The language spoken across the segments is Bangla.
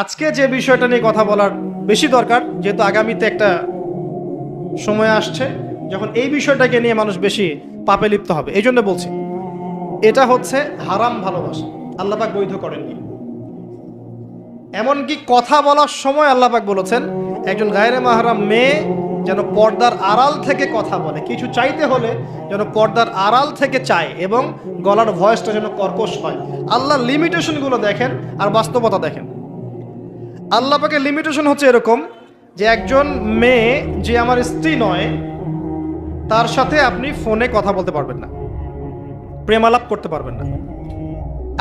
আজকে যে বিষয়টা নিয়ে কথা বলার বেশি দরকার, যেহেতু আগামীতে একটা সময় আসছে যখন এই বিষয়টাকে নিয়ে মানুষ বেশি পাপে লিপ্ত হবে, এই জন্য বলছি। এটা হচ্ছে হারাম ভালোবাসা, আল্লাহ পাক বৈধ করেননি। এমনকি কথা বলার সময় আল্লাহ পাক বলেছেন একজন গায়রে মাহরাম মেয়ে যেন পর্দার আড়াল থেকে কথা বলে, কিছু চাইতে হলে যেন পর্দার আড়াল থেকে চায় এবং গলার ভয়েসটা যেন কর্কশ হয়। আল্লাহর লিমিটেশনগুলো দেখেন আর বাস্তবতা দেখেন। আল্লাহ পাকের লিমিটেশন হচ্ছে এরকম যে একজন মেয়ে যে আমার স্ত্রী নয় তার সাথে আপনি ফোনে কথা বলতে পারবেন না, প্রেমালাপ করতে পারবেন না,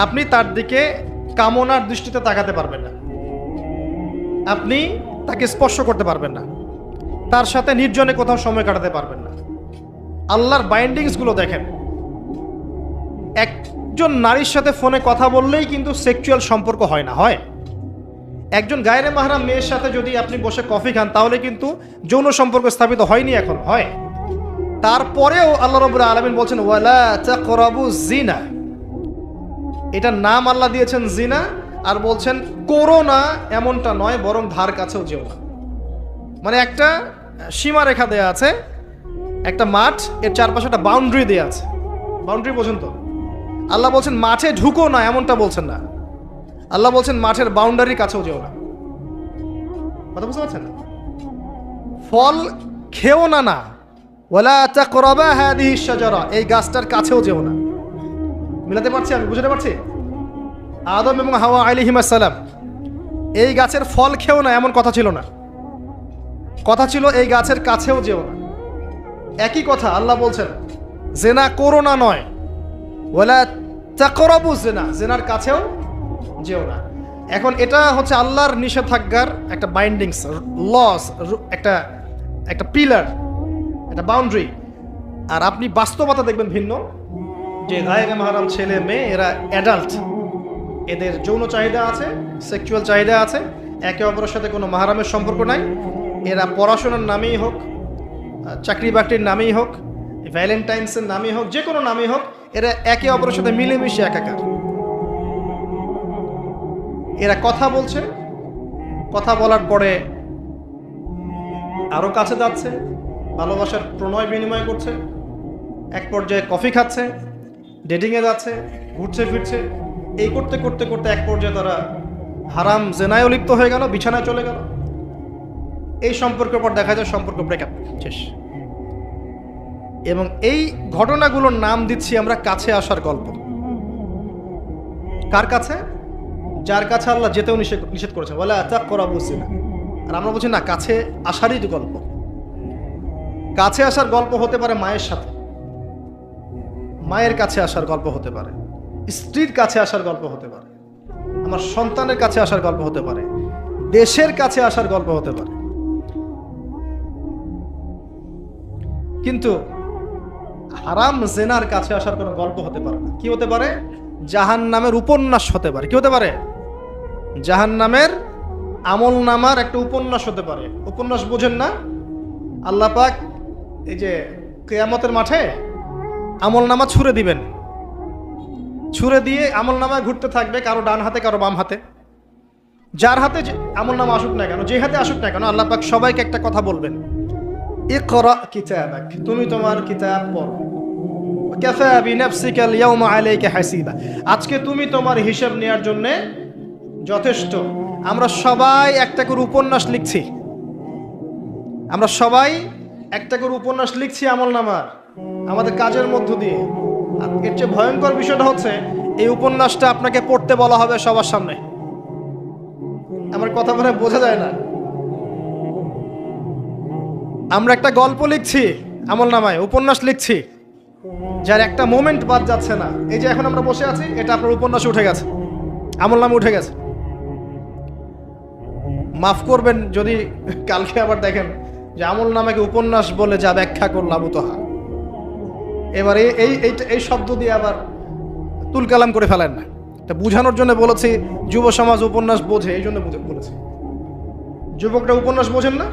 আপনি তার দিকে কামনার দৃষ্টিতে তাকাতে পারবেন না, আপনি তাকে স্পর্শ করতে পারবেন না, তার সাথে নির্জনে কোথাও সময় কাটাতে পারবেন না। আল্লাহর বাইন্ডিংসগুলো দেখেন। একজন নারীর সাথে ফোনে কথা বললেই কিন্তু সেক্সুয়াল সম্পর্ক হয় না, হয়। একজন গায়রে মাহরাম মেয়ের সাথে যদি আপনি বসে কফি খান তাহলে কিন্তু যৌন সম্পর্ক স্থাপিত হয়নি, এখন হয়। তারপরেও আল্লাহ রাব্বুল আলামিন বলছেন ওয়ালা তাকরাবু জিনা, এটার নাম আল্লাহ দিয়েছেন জিনা, আর বলছেন করো না এমনটা নয়, বরং ধার কাছেও যেও না। মানে একটা সীমারেখা দেয়া আছে, একটা মাঠ, এর চারপাশে একটা বাউন্ডারি দেয়া আছে, বাউন্ডারি পর্যন্ত। আল্লাহ বলছেন মাঠে ঢুকো না এমনটা বলছেন না, আল্লাহ বলছেন মাঠের বাউন্ডারির কাছেও যেও না। কথা বুঝতে পারছেন? ফল খেও না, না ওয়ালা তাকরাবা হাদিহি শাজারা, এই গাছটার কাছেও যেও না। মিলাতে পারছি, আমি বুঝতে পারছি? আদম এবং হাওয়া আলাইহিস সালাম এই গাছের ফল খেও না এমন কথা ছিল না, কথা ছিল এই গাছের কাছেও যেও না। একই কথা আল্লাহ বলছেন জেনা করো না নয়, ওয়ালা তাকরাবু জিনা, জেনার কাছেও যেও না। এখন এটা হচ্ছে আল্লাহর নিষেধাজ্ঞার একটা বাইন্ডিংস, লস, একটা একটা পিলার, একটা বাউন্ডারি। আর আপনি বাস্তবতা দেখবেন ভিন্ন, যে গায়রে মাহরাম ছেলে মেয়ে এরা অ্যাডাল্ট, এদের যৌন চাহিদা আছে, সেক্সুয়াল চাহিদা আছে, একে অপরের সাথে কোনো মাহরামের সম্পর্ক নাই। এরা পড়াশোনার নামেই হোক, চাকরি বাকরির নামেই হোক, ভ্যালেন্টাইন্সের নামেই হোক, যে কোনো নামেই হোক, এরা একে অপরের সাথে মিলেমিশে একাকার। এরা কথা বলছে, কথা বলার পরে আরো কাছে যাচ্ছে, ভালোবাসার প্রণয় বিনিময় করছে, এক পর্যায়ে কফি খাচ্ছে, ডেটিংয়ে যাচ্ছে, ঘুরছে ফিরছে, এই করতে করতে করতে এক পর্যায়ে তারা হারাম জেনায়ও লিপ্ত হয়ে গেল, বিছানায় চলে গেল। এই সম্পর্কের পর দেখা যায় সম্পর্ক ব্রেকআপ, শেষ। এবং এই ঘটনাগুলোর নাম দিচ্ছি আমরা কাছে আসার গল্প। কার কাছে? যার কাছে আল্লাহ যেতেও নিষেধ করেছে, বলে তাকরাবু জিনা। আর আমরা বলছি না, কাছে আসারই গল্প। কাছে আসার গল্প হতে পারে মায়ের সাথে, মায়ের কাছে আসার গল্প হতে পারে, স্ত্রীর কাছে আসার গল্প হতে পারে, আমার সন্তানের কাছে আসার গল্প হতে পারে, দেশের কাছে আসার গল্প হতে পারে। কিন্তু হারাম জেনার কাছে আসার কোনো গল্প হতে পারে না। কি হতে পারে? জাহান্নামের উপন্যাস হতে পারে। কি হতে পারে? জাহান্নামের আমল নামার একটা উপন্যাস হতে পারে। উপন্যাস বোঝেন না? আল্লাহ পাক এই যে কিয়ামতের মাঠে আমল নামা ছুঁড়ে দিবেন, ছুঁড়ে দিয়ে আমল নামায় ঘুরতে থাকবে, কারো ডান হাতে কারো বাম হাতে। যার হাতে আমল নামা আসুক না কেন, যে হাতে আসুক না কেন, আল্লাহ পাক সবাইকে একটা কথা বলবেন, ইকরা কিতাবাক, তুমি তোমার কিতাব পড়ো, কাফা বিনাফসিকা আল-ইয়াওমা আলাইকা হাসিবা, আজকে তুমি তোমার হিসাব নেওয়ার জন্য যথেষ্ট। আমরা সবাই একটা করে উপন্যাস লিখছি, আমরা সবাই একটা করে উপন্যাস লিখছি আমলনামার, আমাদের কাজের মধ্য দিয়ে। আর এর চেয়ে ভয়ঙ্কর বিষয়টা হচ্ছে এই উপন্যাসটা আপনাকে পড়তে বলা হবে সবার সামনে। আমার কথা বলে বোঝা যায় না? আমরা একটা গল্প লিখছি আমলনামায়, উপন্যাস লিখছি, যার একটা মোমেন্ট বাদ যাচ্ছে না। এই যে এখন আমরা বসে আছি, এটা আপনার উপন্যাসে উঠে গেছে, আমলনামে উঠে গেছে। মাফ করবেন যদি কালকে আবার দেখেন যে আমলনামাকে উপন্যাস বলে যা ব্যাখ্যা করলাম তোহা, এবার এই শব্দ দিয়ে আবার তুলকালাম করে ফেলেন না। এটা বুঝানোর জন্য বলেছি, যুব সমাজ উপন্যাস বোঝে, এই জন্য বলেছি। যুবকরা উপন্যাস বোঝেন না?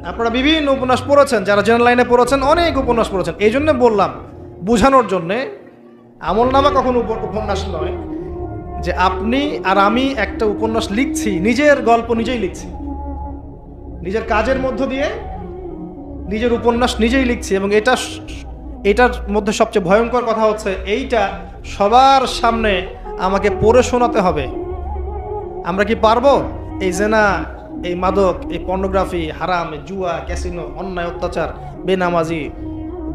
আপনারা বিভিন্ন উপন্যাস পড়েছেন, যারা জেনারেল লাইনে পড়েছেন অনেক উপন্যাস পড়েছেন, এই জন্য বললাম বুঝানোর জন্যে। আমলনামা কখনো উপন্যাস নয়, যে আপনি আর আমি একটা উপন্যাস লিখছি, নিজের গল্প নিজেই লিখছি, নিজের কাজের মধ্য দিয়ে নিজের উপন্যাস নিজেই লিখছি, এবং এটার মধ্যে সবচেয়ে ভয়ঙ্কর কথা হচ্ছে এইটা সবার সামনে আমাকে পড়ে শোনাতে হবে। আমরা কি পারবো? এই জেনা, এই মাদক, এই পর্নোগ্রাফি, হারাম, জুয়া, ক্যাসিনো, অন্যায়, অত্যাচার, বেনামাজি,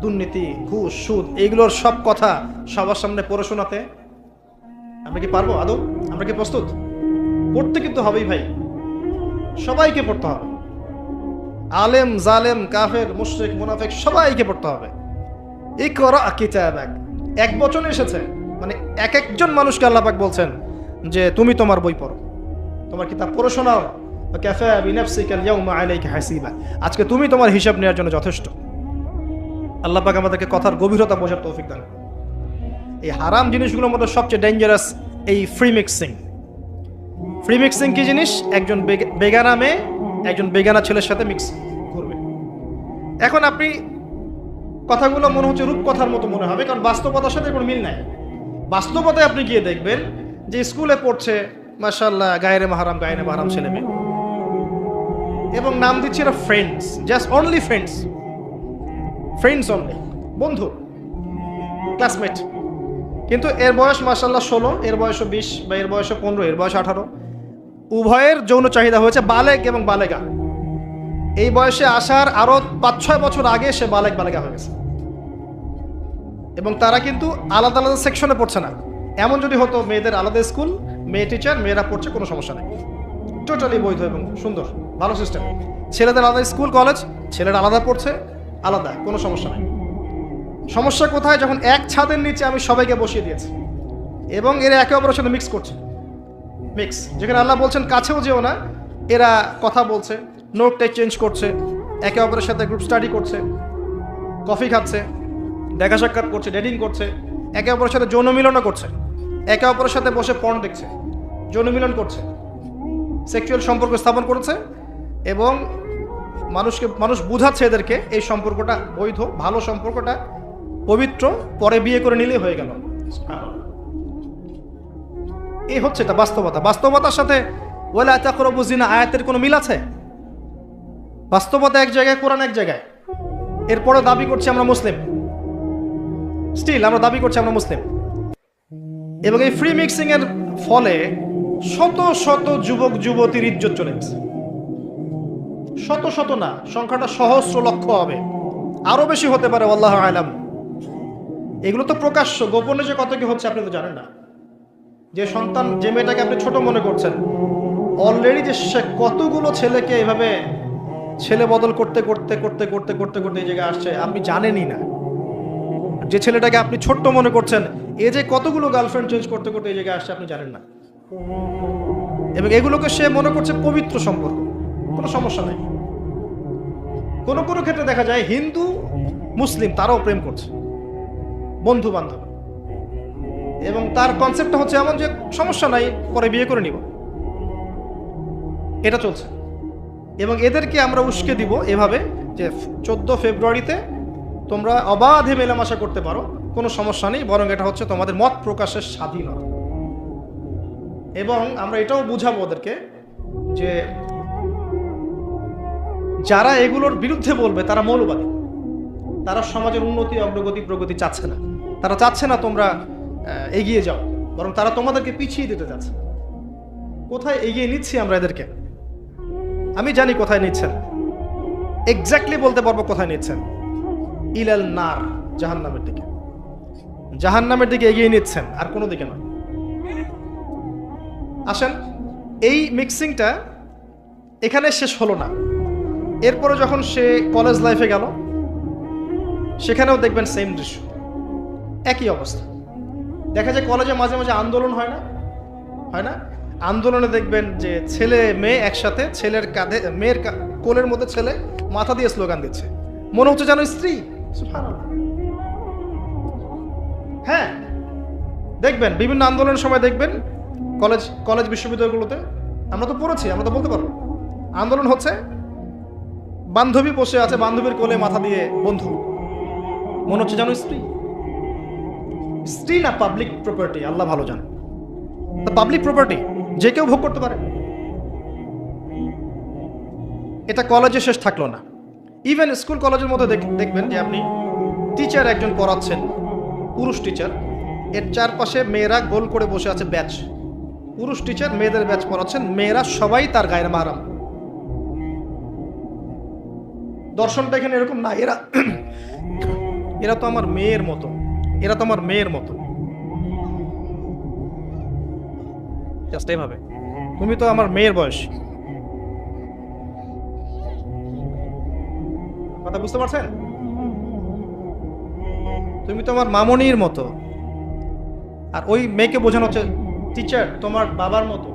দুর্নীতি, ঘুষ, সুদ, এইগুলোর সব কথা সবার সামনে পড়ে শোনাতে আমরা কি পারবো আদৌ? আমরা কি প্রস্তুত? পড়তে কিন্তু হবেই ভাই, সবাইকে পড়তে হবে। আলেম, জালেম, কাফের, মুশরিক, মুনাফিক সবাইকে পড়তে হবে। ইকরা কিতাবাক এক বচনে এসেছে, মানে এক একজন মানুষকে আল্লাহ পাক বলছেন যে তুমি তোমার বই পড়ো, তোমার কিতাব পড়ে শোনাও। কাফা বিনাফসিকা আল-ইয়াওমা আলাইকা হাসিবা, আজকে তুমি তোমার হিসাব নেওয়ার জন্য যথেষ্ট। আল্লাহ পাক আমাদেরকে কথার গভীরতা বোঝার তৌফিক দান। এই হারাম জিনিসগুলোর মধ্যে সবচেয়ে ডেঞ্জারাস এই ফ্রি মিক্সিং। ফ্রি মিক্সিং কি জিনিস? একজন বেগানা মেয়ে একজন বেগানা ছেলের সাথে মিক্স করবে। এখন আপনি কথাগুলো মনে হচ্ছে রূপকথার মতো মনে হবে, কারণ বাস্তবতার সাথে কোনো মিল নাই। বাস্তবতায় আপনি গিয়ে দেখবেন যে স্কুলে পড়ছে মাশাআল্লাহ গায়রে মাহরাম ছেলে মেয়ে, এবং নাম দিচ্ছে এরা friends, just only friends, friends only, বন্ধু, ক্লাসমেট। কিন্তু এর বয়স মাশাআল্লাহ 16, এর বয়স 20, বা এর বয়স 15, এর বয়স 18। উভয়ের যৌন চাহিদা হয়েছে বালেগ এবং বালেগা। এই বয়সে আসার আরো 5-6 বছর আগে সে বালেগা হয়ে গেছে, এবং তারা কিন্তু আলাদা আলাদা সেকশনে পড়ছে না। এমন যদি হতো মেয়েদের আলাদা স্কুল, মেয়ে টিচার, মেয়েরা পড়ছে, কোনো সমস্যা নেই, টোটালি বৈধ এবং সুন্দর, ভালো সিস্টেম। ছেলেদের আলাদা স্কুল কলেজ, ছেলেরা আলাদা পড়ছে, আলাদা, কোনো সমস্যা নেই। সমস্যা কোথায়? যখন এক ছাদের নিচে আমি সবাইকে বসিয়ে দিয়েছি এবং এরা একে অপরের সাথে মিক্স করছে। মিক্স, যেখানে আল্লাহ বলছেন কাছেও যেও না, এরা কথা বলছে, নোট টেক চেঞ্জ করছে, একে অপরের সাথে গ্রুপ স্টাডি করছে, কফি খাচ্ছে, দেখা সাক্ষাৎ করছে, ডেটিং করছে, একে অপরের সাথে যৌন মিলনও করছে, একে অপরের সাথে বসে পর্ন দেখছে, যৌন মিলন করছে, সেক্সুয়াল সম্পর্ক স্থাপন করেছে, এবং মানুষ বুঝাচ্ছে এদেরকে এই সম্পর্কটা বৈধ, ভালো সম্পর্কটা পবিত্র, পরে বিয়ে করে নিলেই হয়ে গেল। এই হচ্ছে এটা বাস্তবতা। বাস্তবতার সাথে ওয়ালা তাকরাবু জিনা আয়াতের কোনো মিল আছে? বাস্তবতা এক জায়গায়, কোরআন এক জায়গায়, এরপরে দাবি করছি আমরা মুসলিম। স্টিল আমরা দাবি করছি আমরা মুসলিম। এবং এই ফ্রি মিক্সিং এর ফলে শত শত যুবক যুবতীর ইজ্জত চলে গেছে। শত শত না, সংখ্যাটা সহস্র লক্ষ হবে, আরো বেশি হতে পারে, আল্লাহু আ'লাম। এগুলো তো প্রকাশ্য, গোপনে যে কত কি হচ্ছে আপনি তো জানেন না। যে সন্তান, যে মেয়েটাকে আপনি ছোট মনে করছেন, অলরেডি যে সে কতগুলো ছেলেকে এভাবে ছেলে বদল করতে করতে করতে করতে করতে করতে এই জায়গায় আসছে আপনি জানেনই না। যে ছেলেটাকে আপনি ছোট্ট মনে করছেন, এ যে কতগুলো গার্লফ্রেন্ড চেঞ্জ করতে করতে এই জায়গায় আসছে আপনি জানেন না। এবং এগুলোকে সে মনে করছে পবিত্র সম্পর্ক, কোনো সমস্যা নেই। কোনো কোনো ক্ষেত্রে দেখা যায় হিন্দু মুসলিম তারাও প্রেম করছে, বন্ধু বান্ধব, এবং তার কনসেপ্টটা হচ্ছে এমন যে সমস্যা নাই, পরে বিয়ে করে নিব, এটা চলছে। এবং এদেরকে আমরা উস্কে দিব এভাবে যে 14 ফেব্রুয়ারিতে তোমরা অবাধে মেলামেশা করতে পারো, কোনো সমস্যা নেই, বরং এটা হচ্ছে তোমাদের মত প্রকাশের স্বাধীনতা। এবং আমরা এটাও বুঝাবো ওদেরকে যে যারা এগুলোর বিরুদ্ধে বলবে তারা মৌলবাদী, তারা সমাজের উন্নতি, অগ্রগতি, প্রগতি চাচ্ছে না। তারা চাচ্ছে না তোমরা এগিয়ে যাও, বরং তারা তোমাদেরকে পিছিয়ে দিতে যাচ্ছে। কোথায় এগিয়ে নিচ্ছি আমরা এদেরকে? আমি জানি কোথায় নিচ্ছেন, এক্স্যাক্টলি বলতে পারবো কোথায় নিচ্ছেন। ইলাল নার, জাহান্নামের দিকে, জাহান্নামের দিকে এগিয়ে নিচ্ছেন, আর কোনো দিকে নয়। আসেন, এই মিক্সিংটা এখানে শেষ হলো না। এরপরে যখন সে কলেজ লাইফে গেল, সেখানেও দেখবেন সেম দৃশ্য, একই অবস্থা। দেখা যায় কলেজে মাঝে মাঝে আন্দোলন হয় না? আন্দোলনে দেখবেন যে ছেলে মেয়ে একসাথে, ছেলের কাঁধে মেয়ের কোলের মধ্যে ছেলে মাথা দিয়ে স্লোগান দিচ্ছে, মনে হচ্ছে যেন স্ত্রী। সুবহানাল্লাহ। হ্যাঁ, দেখবেন বিভিন্ন আন্দোলনের সময় দেখবেন কলেজ বিশ্ববিদ্যালয়গুলোতে, আমরা তো পড়েছি, আমরা তো বলতে পারবো, আন্দোলন হচ্ছে, বান্ধবী বসে আছে, বান্ধবীর কোলে মাথা দিয়ে বন্ধু, মনে হচ্ছে যেন স্ত্রী না পাবলিক প্রপার্টি, আল্লাহ ভালো জানে। পাবলিক প্রপার্টি, যে কেউ ভোগ করতে পারে। এটা কলেজে শেষ থাকলো না, ইভেন স্কুল কলেজের মধ্যে দেখবেন যে আপনি টিচার একজন পড়াচ্ছেন, পুরুষ টিচার, এর চারপাশে মেয়েরা গোল করে বসে আছে ব্যাচ। পুরুষ টিচার মেয়েদের ব্যাচ পড়াচ্ছেন, মেয়েরা সবাই তার গায়ের মাহরাম। দর্শনটা এখানে এরকম না, এরা তো আমার মেয়ের মতো, এরা তো আমার মেয়ের মতো, জাস্ট এইভাবে, তুমি তো আমার মেয়ের বয়স। কথা বুঝতে পারছেন? তুমি তো আমার মামনির মতো, আর ওই মেয়েকে বোঝানো হচ্ছে টিচার তোমার বাবার মতো।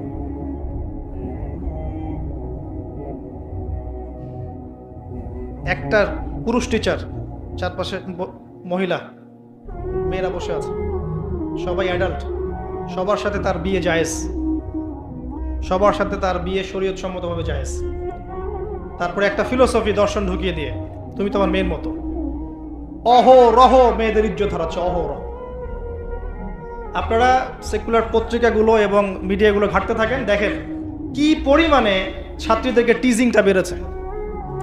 একটা পুরুষ টিচার, চারপাশে মহিলা, মেয়েরা বসে আছে, সবাই অ্যাডাল্ট, সবার সাথে তার বিয়ে জায়েজ, সবার সাথে তার বিয়ে শরীয়ত সম্মতভাবে জায়েজ। তারপরে একটা ফিলোসফি দর্শন ঢুকিয়ে দিয়ে তুমি তোমার মেয়ের মতো, অহরহ মেয়েদের ইজ্জত হারাচ্ছে, অহরহ। আপনারা সেকুলার পত্রিকাগুলো এবং মিডিয়াগুলো ঘাঁটতে থাকেন, দেখেন কি পরিমাণে ছাত্রীদেরকে টিজিংটা বেড়েছে,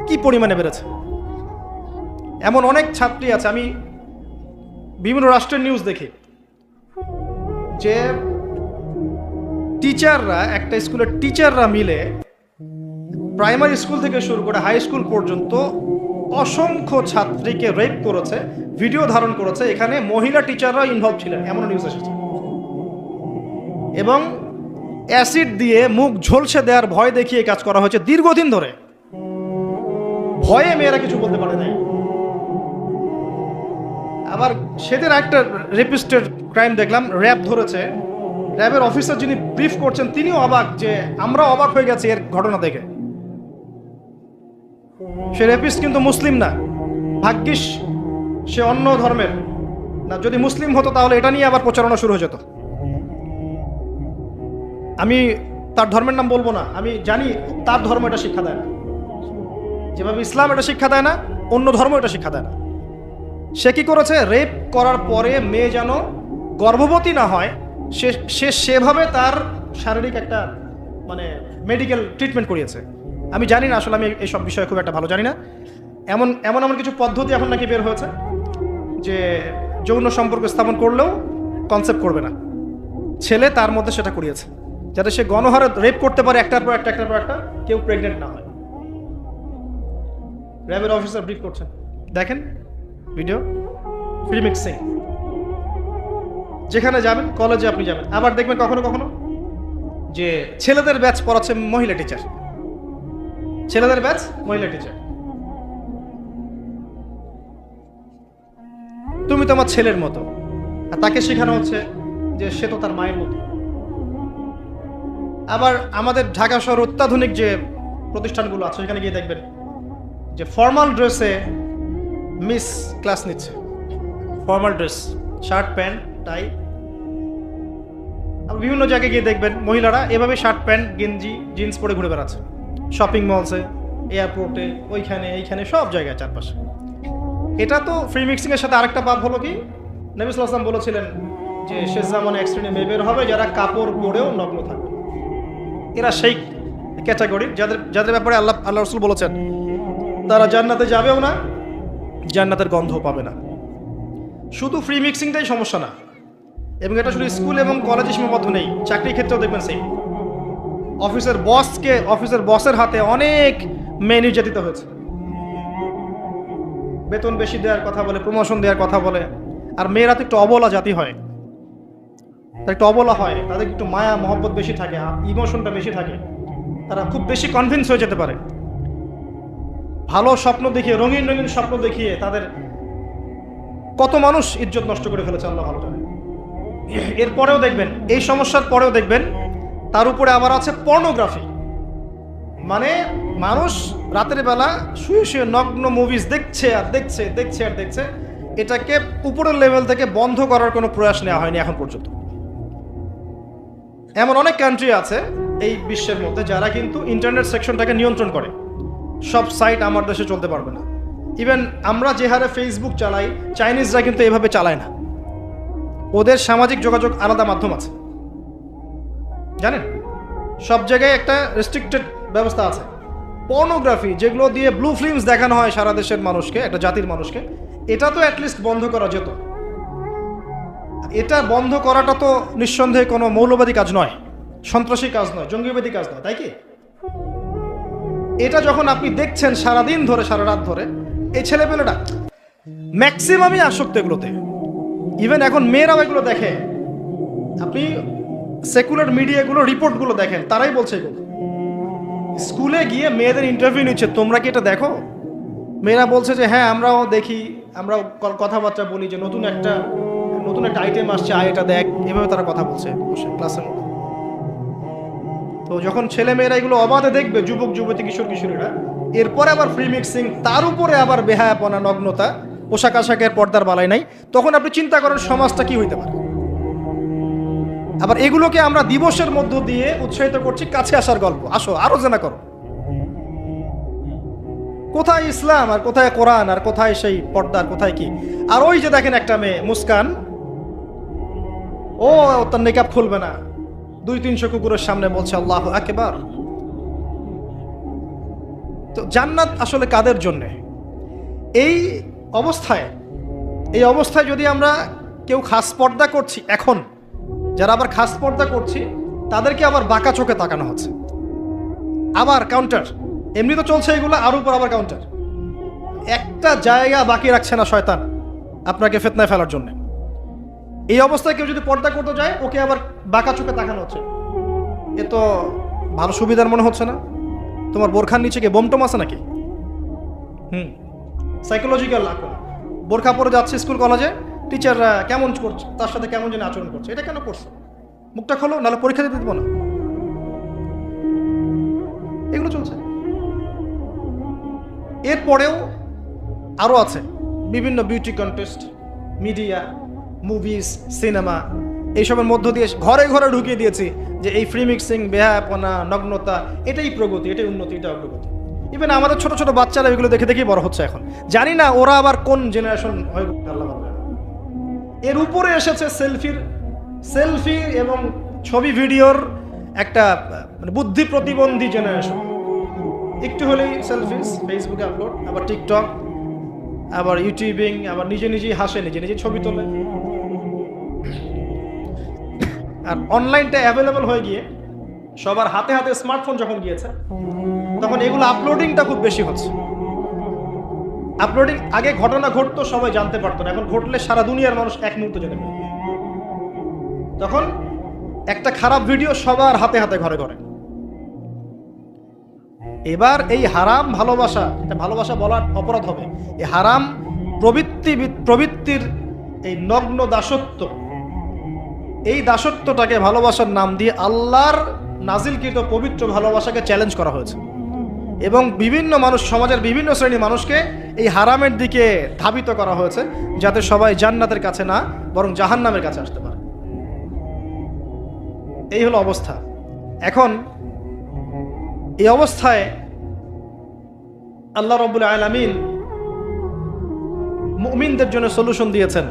কি পরিমাণে বেড়েছে। এমন অনেক ছাত্রী আছে, আমি বিভিন্ন রাষ্ট্রের নিউজ দেখি, যে টিচাররা, একটা স্কুলের টিচাররা মিলে প্রাইমারি স্কুল থেকে শুরু করে হাই স্কুল পর্যন্ত অসংখ্য ছাত্রীকে রেপ করেছে, ভিডিও ধারণ করেছে, এখানে মহিলা টিচাররা ইনভলভ ছিলেন, এমন নিউজ এসেছে। এবং অ্যাসিড দিয়ে মুখ ঝলসে দেওয়ার ভয় দেখিয়ে কাজ করা হয়েছে দীর্ঘদিন ধরে, ভয়ে মেয়েরা কিছু বলতে পারে নাই। আবার সেদিন একটা রেপিস্টের ক্রাইম দেখলাম, র্যাব ধরেছে, র্যাবের অফিসার যিনি ব্রিফ করছেন তিনিও অবাক, যে আমরা অবাক হয়ে গেছি এর ঘটনা দেখে। সে রেপিস্ট কিন্তু মুসলিম না, ভাগ্যিস সে অন্য ধর্মের না, যদি মুসলিম হতো তাহলে এটা নিয়ে আবার প্রচারণা শুরু হয়ে যেত। আমি তার ধর্মের নাম বলবো না, আমি জানি তার ধর্ম এটা শিক্ষা দেয় না, যেভাবে ইসলাম এটা শিক্ষা দেয় না, অন্য ধর্ম এটা শিক্ষা দেয় না। সে কি করেছে, রেপ করার পরে মেয়ে যেন গর্ভবতী না হয়, সে সেভাবে তার শারীরিক একটা মানে মেডিকেল ট্রিটমেন্ট করিয়েছে। আমি জানি না, আসলে আমি এইসব বিষয়ে খুব একটা ভালো জানি না। এমন এমন এমন কিছু পদ্ধতি এখন নাকি বের হয়েছে যে যৌন সম্পর্ক স্থাপন করলেও কনসেপ্ট করবে না, ছেলে তার মধ্যে সেটা করিয়েছে, যাতে সে গণহারে রেপ করতে পারে, একটার পর একটা, একটার পর একটা, কেউ প্রেগনেন্ট না হয়। র্যাবের অফিসার ব্রিফ করছেন, দেখেন ভিডিও, ফ্রি মিক্সিং। যেখানে যাবেন, কলেজে আপনি যাবেন, আবার দেখবেন কখনো কখনো যে ছেলেদের ব্যাচ পড়াচ্ছে মহিলা টিচার, ছেলেদের ব্যাচ মহিলা টিচার। তুমি তো আমার ছেলের মতো, আর তাকে শেখানো হচ্ছে যে সে তো তার মায়ের মতো। আবার আমাদের ঢাকা শহর অত্যাধুনিক যে প্রতিষ্ঠানগুলো আছে, সেখানে গিয়ে দেখবেন যে ফর্মাল ড্রেসে মিস ক্লাস নিচ্ছে, formal dress, shirt pant tie. বিভিন্ন জায়গায় গিয়ে দেখবেন মহিলারা এভাবে শার্ট প্যান্ট গেঞ্জি জিন্স পরে ঘুরে বেড়াচ্ছে, শপিং মলসে, এয়ারপোর্টে, ওইখানে এইখানে সব জায়গায় চারপাশে। এটা তো ফ্রি মিক্সিং এর সাথে আরেকটা পাপ হলো কি, নবী সাল্লাল্লাহু আলাইহি ওয়াসাল্লাম বলেছিলেন যে শেষ জামানে এক শ্রেণীর মেয়ে বের হবে যারা কাপড় পরেও নগ্ন থাকবে। এরা সেই ক্যাটাগরি যাদের ব্যাপারে আল্লাহ রাসূল বলেছেন তারা জান্নাতে যাবেও না, জান্নাতের গন্ধ পাবে না। শুধু ফ্রি মিক্সিংটাই সমস্যা না, এবং এটা শুধু স্কুল এবং কলেজে সীমাবদ্ধ নেই, চাকরির ক্ষেত্রেও দেখবেন সেই অফিসের বসের হাতে অনেক মেয়ে নির্যাতিত হয়েছে, বেতন বেশি দেওয়ার কথা বলে, প্রমোশন দেওয়ার কথা বলে। আর মেয়েরা তো একটু অবলা জাতি হয়, একটু অবলা হয়, তাদের একটু মায়া মহব্বত বেশি থাকে, ইমোশনটা বেশি থাকে, তারা খুব বেশি কনভিন্স হয়ে যেতে পারে। ভালো স্বপ্ন দেখিয়ে, রঙিন রঙিন স্বপ্ন দেখিয়ে তাদের কত মানুষ ইজ্জত নষ্ট করে ফেলেছে আল্লাহ ভালো জানে। এরপরেও দেখবেন, এই সমস্যার পরেও দেখবেন তার উপরে আবার আছে পর্নোগ্রাফি। মানে মানুষ রাতের বেলা শুয়ে শুয়ে নগ্ন মুভিজ দেখছে আর দেখছে, দেখছে আর দেখছে। এটাকে উপরের লেভেল থেকে বন্ধ করার কোনো প্রয়াস নেওয়া হয়নি এখন পর্যন্ত। এমন অনেক কান্ট্রি আছে এই বিশ্বের মধ্যে যারা কিন্তু ইন্টারনেট সেকশনটাকে নিয়ন্ত্রণ করে। সব সাইট আমার দেশে চলতে পারবে না। ইভেন আমরা যে হারে ফেসবুক চালাই, চাইনিজরা কিন্তু এভাবে চালায় না, ওদের সামাজিক যোগাযোগ আলাদা মাধ্যম আছে। জানেন, সব জায়গায় একটা রেস্ট্রিক্টেড ব্যবস্থা আছে। পর্নোগ্রাফি যেগুলো দিয়ে ব্লু ফিল্মস দেখানো হয় সারা দেশের মানুষকে, একটা জাতির মানুষকে, এটা তো অ্যাটলিস্ট বন্ধ করা যেত। এটা বন্ধ করাটা তো নিঃসন্দেহে কোনো মৌলবাদী কাজ নয়, সন্ত্রাসী কাজ নয়, জঙ্গিবাদী কাজ নয়, তাই কি? এটা যখন আপনি দেখছেন সারাদিন ধরে, সারা রাত ধরে, এই ছেলেপেলেটা ম্যাক্সিমামই আসক্ত এগুলোতে। ইভেন এখন মেয়েরাও এগুলো দেখে। আপনি সেকুলার মিডিয়াগুলো রিপোর্টগুলো দেখেন, তারাই বলছে এগুলো। স্কুলে গিয়ে মেয়েদের ইন্টারভিউ নিচ্ছে, তোমরা কি এটা দেখো? মেয়েরা বলছে যে হ্যাঁ আমরাও দেখি, আমরা কথাবার্তা বলি যে নতুন একটা আইটেম আসছে, এটা দেখ, এভাবে তারা কথা বলছে ক্লাসের মধ্যে। তো যখন ছেলে মেয়েরা এগুলো অবাধে দেখবে, যুবক যুবতী কিশোর কিশোরীরা, এরপরে আবার ফ্রি মিক্সিং, তার উপরে আবার বেহায়াপনা, নগ্নতা, পোশাক আশাকের পর্দার বালাই নাই, তখন আপনি চিন্তা করেন সমাজটা কি হইতে পারে। আবার এগুলোকে আমরা দিবসের মধ্য দিয়ে উৎসাহিত করছি, কাছে আসার গল্প, আসো আরো জানা করো। কোথায় ইসলাম আর কোথায় কোরআন আর কোথায় সেই পর্দার, কোথায় কি? আর ওই যে দেখেন একটা মেয়ে মুস্কান, ও তার নেকাব খুলবে না, 200-300 কুকুরের সামনে বলছে আল্লাহু আকবার। তো জান্নাত আসলে কাদের জন্যে? এই অবস্থায় যদি আমরা কেউ খাস পর্দা করছি, এখন যারা আবার খাস পর্দা করছি তাদেরকে আবার বাঁকা চোখে তাকানো হচ্ছে, আবার কাউন্টার। এমনি তো চলছে এগুলো, আর উপর আবার কাউন্টার। একটা জায়গা বাকি রাখছে না শয়তান আপনাকে ফিতনায় ফেলার জন্য। এই অবস্থায় কেউ যদি পর্দা করতে যায়, ওকে আবার বাঁকা চোখে তাকানো হচ্ছে। এ তো ভালো সুবিধার মনে হচ্ছে না। তোমার বোরখার নিচে কি বোমটম আছে নাকি? সাইকোলজিক্যাল আক্রমণ। বোরখা পরে যাচ্ছে স্কুল কলেজে, টিচাররা কেমন করছে, তার সাথে কেমন যেন আচরণ করছে। এটা কেন করছো? মুখটা খোলো, নাহলে পরীক্ষা দিতে দেবো না। এগুলো চলছে। এরপরেও আরো আছে বিভিন্ন beauty contest, media, movies, cinema, এইসবের মধ্য দিয়ে ঘরে ঘরে ঢুকিয়ে দিয়েছি যে এই ফ্রি মিক্সিং, বেহায়াপনা, নগ্নতা, এটাই প্রগতি, এটাই উন্নতি, এটা অগ্রগতি। ইভেন আমাদের ছোট ছোট বাচ্চারা এগুলো দেখে দেখেই বড় হচ্ছে এখন। জানি না ওরা আবার কোন জেনারেশন হয়ে আল্লাহ বলবে। এর উপরে এসেছে সেলফি এবং ছবি ভিডিওর একটা মানে বুদ্ধি প্রতিবন্ধী জেনারেশন। একটু হলেই সেলফিস, ফেসবুকে আপলোড, আবার টিকটক, আবার ইউটিউবিং, আবার নিজে নিজেই হাসে, নিজে নিজে ছবি তোলে। আর অনলাইনটা অ্যাভেলেবল হয়ে গিয়ে সবার হাতে হাতে স্মার্টফোন যখন গিয়েছে, তখন এগুলো আপলোডিংটা খুব বেশি হচ্ছে। আপলোডিং, আগে ঘটনা ঘটতো সবাই জানতে পারতো না, এখন ঘটলে সারা দুনিয়ার মানুষ এক মুহূর্তে জেনে নেবে। তখন একটা খারাপ ভিডিও সবার হাতে হাতে, ঘরে ঘরে। এবার এই হারাম ভালোবাসা, এটা ভালোবাসা বলার অপরাধ হবে, এই হারাম প্রবৃত্তির এই নগ্ন দাসত্ব, এই দাসত্বটাকে ভালোবাসার নাম দিয়ে আল্লাহর নাজিলকৃত পবিত্র ভালোবাসাকে চ্যালেঞ্জ করা হয়েছে। এবং বিভিন্ন মানুষ, সমাজের বিভিন্ন শ্রেণীর মানুষকে এই হারামের দিকে ধাবিত করা হয়েছে, যাতে সবাই জান্নাতের কাছে না বরং জাহান্নামের কাছে আসতে পারে। এই হলো অবস্থা। এখন এই অবস্থায় আল্লাহ রাব্বুল আলামিন মুমিনদের জন্য সলিউশন দিয়েছেন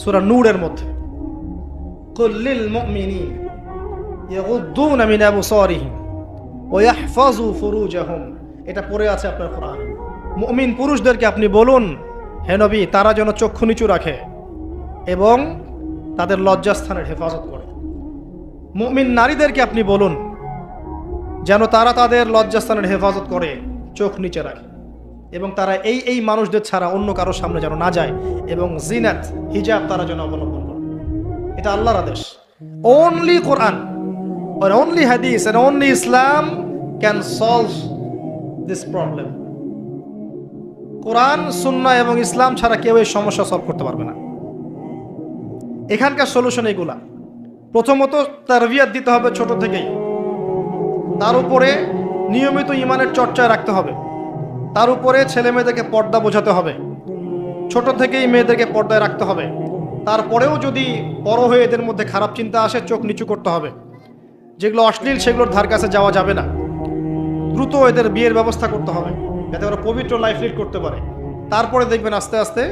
সূরা নূরের মধ্যে। কুল লিল মুমিনিন ইয়াগুদ্দুনা মিন আবসারিহিম ওয়া ইয়াহফাযু ফুরুজাহুম, এটা পড়ে আছে আপনার কোরআনে। মুমিন পুরুষদেরকে আপনি বলুন, হে নবী, তারা যেন চক্ষু নিচু রাখে এবং তাদের লজ্জাস্থানের হেফাজত করে। মুমিন নারীদেরকে আপনি বলুন যেন তারা তাদের লজ্জাস্থানের হেফাজত করে, চোখ নিচে রাখে, এবং তারা এই মানুষদের ছাড়া অন্য কারোর সামনে যেন না যায়, এবং জিনাত, হিজাব তারা যেন অবলম্বন করে। এটা আল্লাহর আদেশ। Only Quran or only hadith and only Islam can solve this problem. কোরআন, সুন্নাহ এবং ইসলাম ছাড়া কেউ এই সমস্যা সলভ করতে পারবে না। এখানকার সলিউশন এগুলা। প্রথমত তারবিয়াত দিতে হবে ছোট থেকেই, তার উপরে নিয়মিত ইমানের চর্চা রাখতে হবে, তার উপরে ছেলে মেয়েদেরকে পর্দা বোঝাতে হবে, ছোট থেকেই মেয়েদেরকে পর্দায় রাখতে হবে। তারপরেও যদি বড় হয়ে এদের মধ্যে খারাপ চিন্তা আসে, চোখ নিচু করতে হবে। যেগুলো অশ্লীল সেগুলোর ধার কাছে যাওয়া যাবে না। দ্রুত এদের বিয়ের ব্যবস্থা করতে হবে যাতে ওরা পবিত্র লাইফ লিড করতে পারে। তারপরে দেখবেন আস্তে আস্তে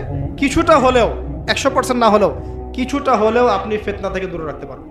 কিছুটা হলেও, 100% না হলেও কিছুটা হলেও আপনি ফিতনা থেকে দূরে রাখতে পারবেন।